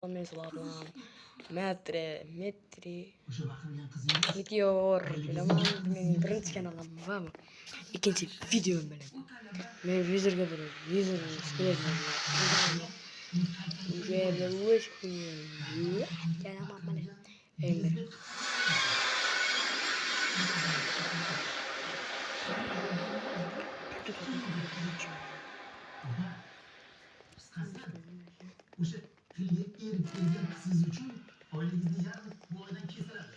qolmaysizlar. Meteor bilaman, mening birinchi kanalim va ikkinchi videom bilan. Men vizorga borib, vizor kelayapman. Uyga o'sh qo'ying. Kanaman mana. Endi o'sha tilga erib kelgan siz uchun oylingizni yarmi bu oydan kesiladi.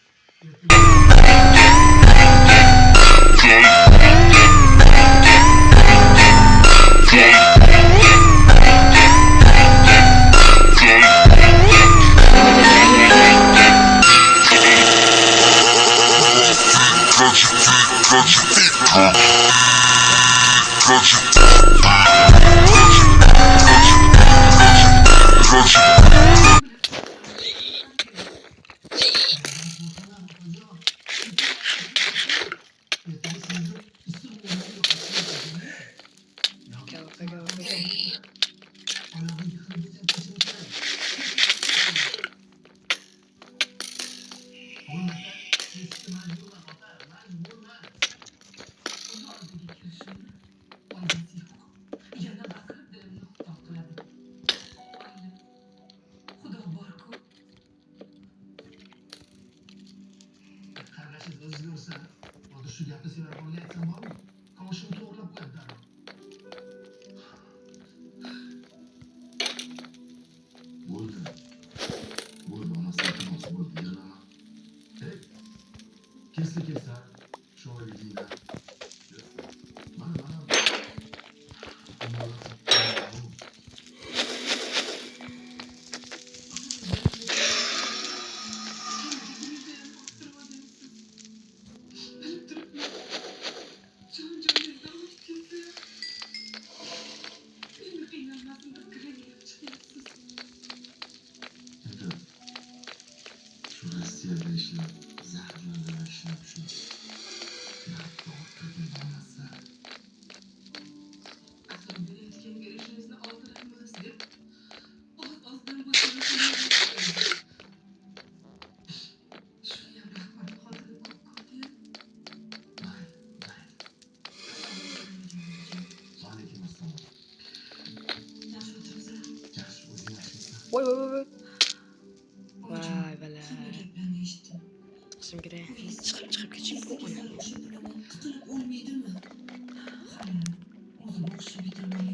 O'zgarsa, hozir shu gapni sevib olgan aytsam bormi? Qoshimni to'g'rilab qo'yadi darrov. Bo'ldi. Bo'ldi, onasining kinosi bo'ldi, yana. Kesla, shu oyligingda. Mana. Rossiyada ishlab, zaharlarda ishlab shu. Hatto o'tirganmasa. Aslida biletga berishimizni oldiramiz deb ozdan boshlanib. Shunga rahmat xotirib qo'ydi. Mayli. Alaykum assalom. Yaxshi o'tiribsizlar? Yaxshi, o'zing yaxshimisan? voy. Vay bala. Chiqishim kerak. Chiqib ketishim kerak. Tutulib olmaydimi? O'zim o'qishim bitirmay